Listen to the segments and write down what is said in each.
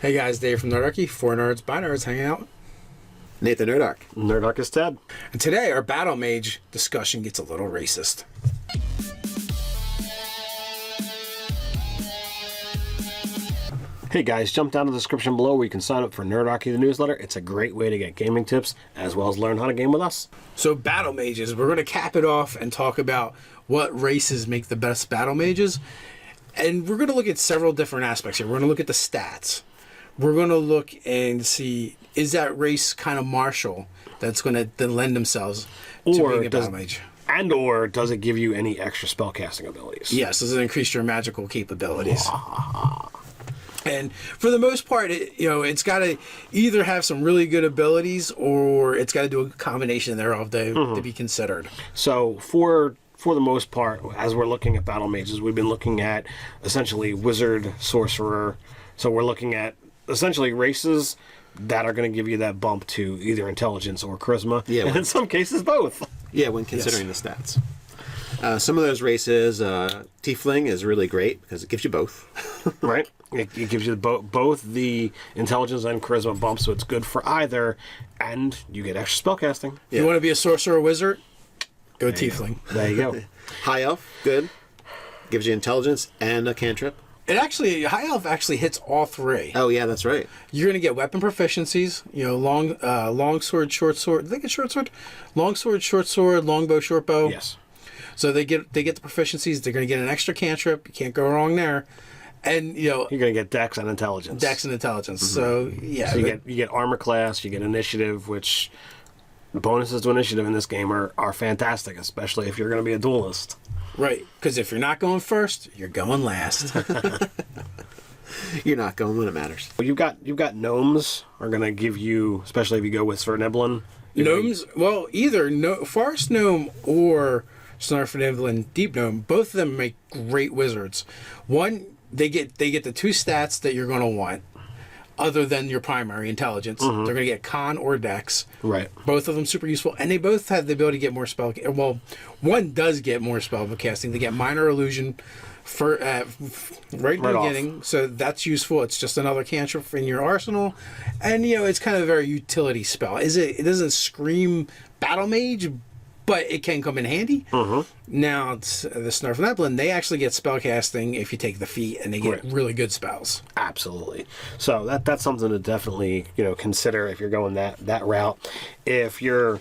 Hey guys, Dave from Nerdarchy, 4 Nerds by Nerds hanging out. Nathan Nerdark. Nerdark is Ted. And today our Battle Mage discussion gets a little racist. Hey guys, jump down to the description below where you can sign up for Nerdarchy, the newsletter. It's a great way to get gaming tips as well as learn how to game with us. So Battle Mages, we're going to cap it off and talk about what races make the best Battle Mages. And we're going to look at several different aspects here. We're going to look at the stats. We're going to look and see, is that race kind of martial that's going to then lend themselves to being a Battle Mage? And or does it give you any extra spellcasting abilities? Yes, does it increase your magical capabilities? And for the most part, it's got to either have some really good abilities or it's got to do a combination thereof to be considered. So for the most part, as we're looking at Battle Mages, we've been looking at essentially Wizard, Sorcerer. So we're looking at essentially races that are going to give you that bump to either intelligence or charisma. Yeah, and in some cases, both. Yeah, when considering the stats. Some of those races, tiefling is really great because it gives you both. Right. It gives you both the intelligence and charisma bumps, so it's good for either, and you get extra spellcasting. Yeah. You want to be a sorcerer or wizard? Go tiefling. There you go. High elf, good. Gives you intelligence and a cantrip. High elf actually hits all three. Oh yeah, that's right. You're going to get weapon proficiencies. Long sword, short sword. Did they get short sword? Long sword, short sword, longbow, short bow. Yes. So they get the proficiencies. They're going to get an extra cantrip. You can't go wrong there. And you're going to get dex and intelligence. Mm-hmm. So yeah. So you get armor class. You get initiative, which the bonuses to initiative in this game are fantastic, especially if you're going to be a duelist. Right, because if you're not going first, you're going last. You're not going when it matters. Well, you've got gnomes are going to give you, especially if you go with Sverneblin. Gnomes, well, either forest gnome or Sverneblin deep gnome, both of them make great wizards. One, they get the two stats that you're going to want, other than your primary intelligence. They're going to get con or dex. Right. Both of them super useful, and they both have the ability to get more spell. Well, one does get more spell casting. They get minor illusion for right in the beginning, so that's useful. It's just another cantrip in your arsenal, and it's kind of a very utility spell. It doesn't scream battle mage, but it can come in handy. Now, the Sverneblin, they actually get spellcasting if you take the feat, and they get really good spells. Absolutely. So that's something to definitely consider if you're going that route. If you're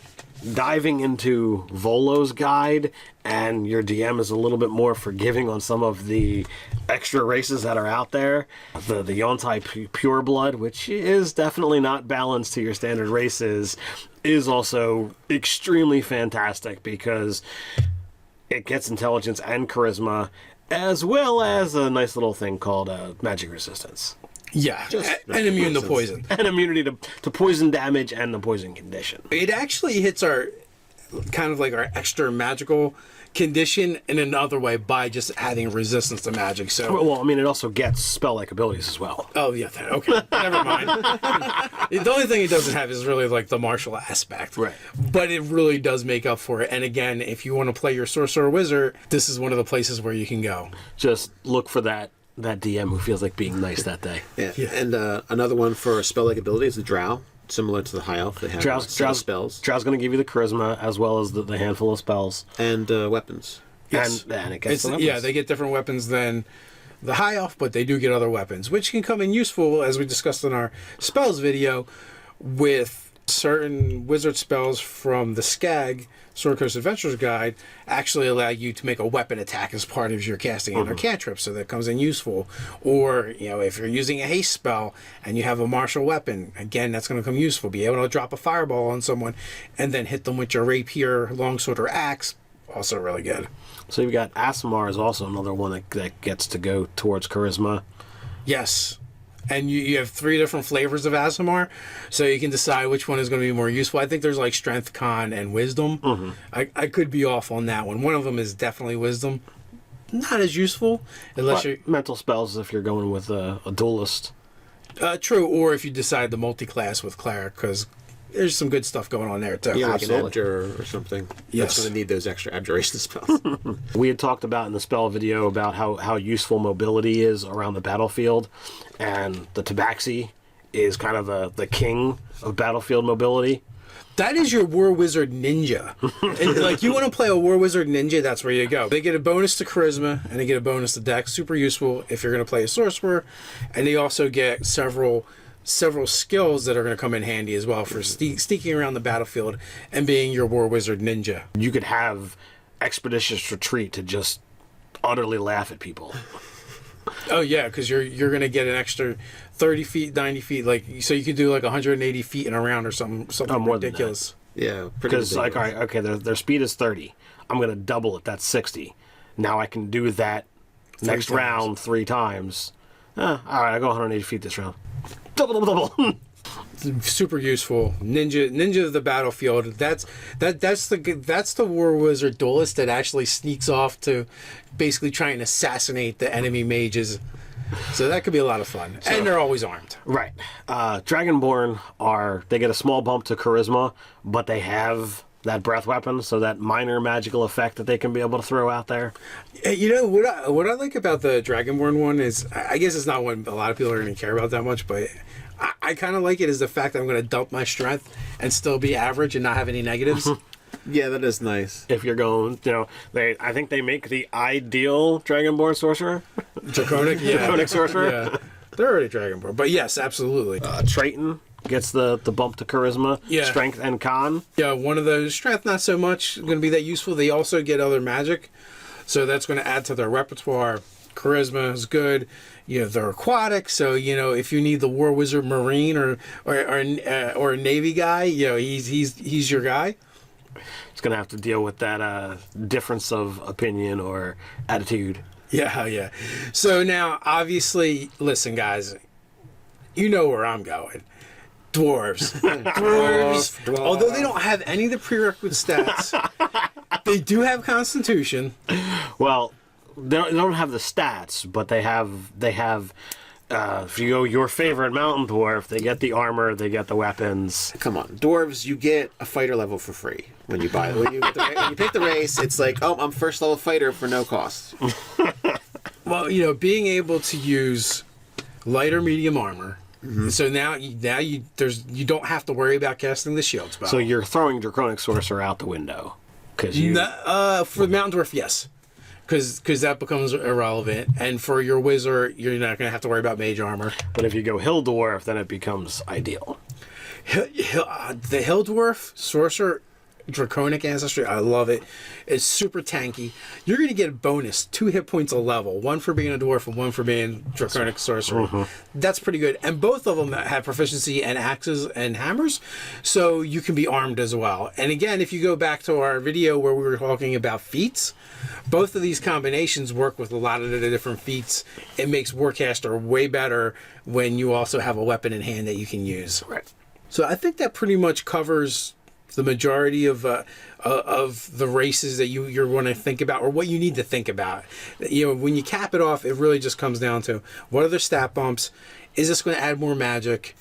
diving into Volo's guide and your DM is a little bit more forgiving on some of the extra races that are out there, the yuan-ti pure blood, which is definitely not balanced to your standard races, is also extremely fantastic because it gets intelligence and charisma, as well as a nice little thing called magic resistance. Yeah, and immune to poison. And immunity to poison damage and the poison condition. It actually hits our kind of like our extra magical condition in another way by just adding resistance to magic. So, well, I mean, it also gets spell-like abilities as well. Oh yeah, okay, never mind. The only thing it doesn't have is really like the martial aspect, right? But it really does make up for it. And again, if you want to play your sorcerer or wizard, this is one of the places where you can go. Just look for that DM who feels like being nice that day. Yeah. And another one for spell-like ability is the drow, similar to the high elf. They have spells. Drow's going to give you the charisma as well as the handful of spells and weapons. Yes. And it gets the weapons. Yeah, they get different weapons than the high elf, but they do get other weapons, which can come in useful, as we discussed in our spells video, with certain wizard spells from the Skag Sword Coast Adventures Guide actually allow you to make a weapon attack as part of your casting and cantrip, so that comes in useful. Or, if you're using a haste spell and you have a martial weapon, again, that's going to come useful. Be able to drop a fireball on someone and then hit them with your rapier, longsword, or axe, also really good. So you've got aasimar is also another one that gets to go towards charisma. Yes. And you have 3 different flavors of aasimar, so you can decide which one is going to be more useful. I think there's like strength, con, and wisdom. I could be off on that one. One of them is definitely wisdom. Not as useful unless you're mental spells if you're going with a duelist. True, or if you decide the multi-class with cleric, because there's some good stuff going on there too. Yeah, like an Absolutely. abjure or something. Yes. That's going to need those extra abjuration spells. We had talked about in the spell video about how useful mobility is around the battlefield, and the tabaxi is kind of the king of battlefield mobility. That is your War Wizard Ninja. And, like, you want to play a War Wizard Ninja, that's where you go. They get a bonus to Charisma, and they get a bonus to Dex. Super useful if you're going to play a Sorcerer. And they also get several skills that are going to come in handy as well for sneaking around the battlefield and being your War Wizard Ninja. You could have Expeditious Retreat to just utterly laugh at people. Oh, yeah, because you're going to get an extra 30 feet, 90 feet. Like, so you could do like 180 feet in a round or something more ridiculous. Yeah, pretty Because, like, all ridiculous. right, okay, their speed is 30. I'm going to double it. That's 60. Now I can do that next times. round 3 times. All right, I go 180 feet this round. Double. Super useful. Ninja of the battlefield. That's the War Wizard duelist that actually sneaks off to basically try and assassinate the enemy mages. So that could be a lot of fun. And they're always armed. Right. Dragonborn they get a small bump to charisma, but they have that breath weapon, so that minor magical effect that they can be able to throw out there. You know, what I like about the Dragonborn one is, I guess it's not what a lot of people are going to care about that much, but I kind of like it is the fact that I'm going to dump my strength and still be average and not have any negatives. Yeah, that is nice. If you're going, I think they make the ideal Dragonborn sorcerer. Draconic, yeah. Draconic sorcerer. Yeah. They're already Dragonborn. But yes, absolutely. Triton gets the bump to charisma, Yeah. strength, and con. Yeah, one of those. Strength, not so much going to be that useful. They also get other magic, so that's going to add to their repertoire. Charisma is good. You know, they're aquatic, so if you need the War Wizard Marine or a Navy guy, he's your guy. It's going to have to deal with that difference of opinion or attitude. Yeah. So now, obviously, listen, guys, you know where I'm going. Dwarves. Dwarves. Although they don't have any of the prerequisite stats, they do have Constitution. Well, they don't have the stats, but they have. If you go your favorite mountain dwarf, they get the armor, they get the weapons. Come on, dwarves! You get a fighter level for free when you buy it. When you pick the race, it's like, oh, I'm first level fighter for no cost. Well, being able to use light or medium armor. Mm-hmm. So now you don't have to worry about casting the shield spell. So you're throwing Draconic Sorcerer out the window because for the mountain dwarf, yes. Because that becomes irrelevant. And for your wizard, you're not going to have to worry about mage armor. But if you go hill dwarf, then it becomes ideal. The hill dwarf, sorcerer, draconic ancestry, I love it. It's super tanky. You're going to get a bonus 2 hit points a level, 1 for being a dwarf and 1 for being draconic sorcerer. Mm-hmm. That's pretty good. And both of them have proficiency in axes and hammers, so you can be armed as well. And again, if you go back to our video where we were talking about feats, both of these combinations work with a lot of the different feats. It makes Warcaster way better when you also have a weapon in hand that you can use. Right. So I think that pretty much covers the majority of the races that you want to think about, or what you need to think about. When you cap it off, it really just comes down to what are their stat bumps? Is this going to add more magic,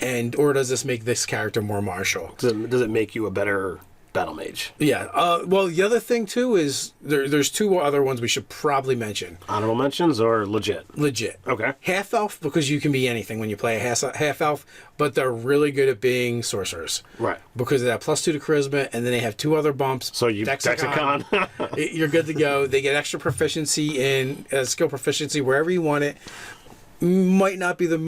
or does this make this character more martial? Does it make you a better battle mage? Yeah. Well, the other thing too is there's 2 other ones we should probably mention. Honorable mentions or legit? Legit. Okay. Half elf, because you can be anything when you play a half elf, but they're really good at being sorcerers. Right. Because of that +2 to charisma, and then they have 2 other bumps. So you Dexicon. You're good to go. They get extra proficiency in skill proficiency wherever you want it. Might not be the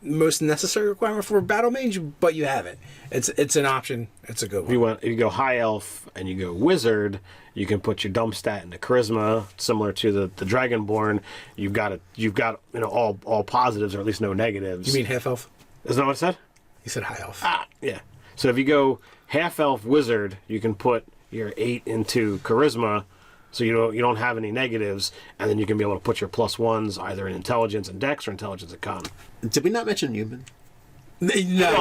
most necessary requirement for a battle mage, but you have it. It's an option. It's a good one. If you go high elf and you go wizard, you can put your dump stat into charisma, similar to the dragonborn. You've got all positives, or at least no negatives. You mean half elf? Isn't that what I said? You said high elf. Yeah. So if you go half elf wizard, you can put your 8 into charisma, so you don't have any negatives, and then you can be able to put your +1s either in intelligence and dex or intelligence and con. Did we not mention human? No,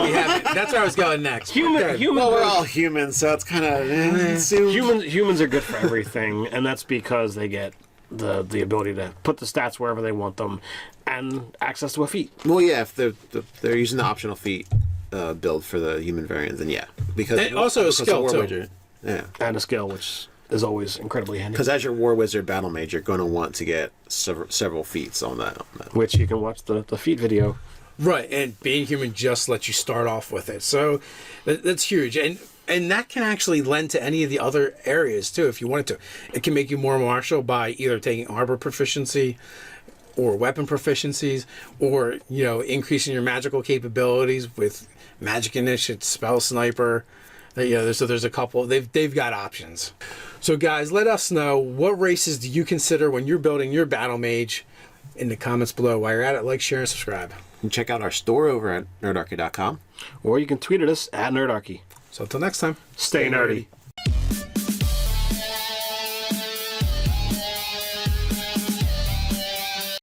we haven't. That's where I was going next. Human. Well, we're all humans, so it's kind of Humans are good for everything, and that's because they get the ability to put the stats wherever they want them, and access to a feat. Well, yeah, if they're using the optional feat, build for the human variant, then yeah. Because And also a skill, War too. Wizard, yeah. And a skill, which is always incredibly handy. Because as your War Wizard Battle Mage, you're going to want to get several feats on that. Which you can watch the feat video. Right, and being human just lets you start off with it. So that's huge. And that can actually lend to any of the other areas, too, if you wanted to. It can make you more martial by either taking armor proficiency or weapon proficiencies, or, increasing your magical capabilities with magic initiate, spell sniper. So there's a couple. They've got options. So guys, let us know, what races do you consider when you're building your battle mage in the comments below. While you're at it, like, share, and subscribe. And check out our store over at nerdarchy.com. Or you can tweet at us at Nerdarchy. So until next time, Stay nerdy.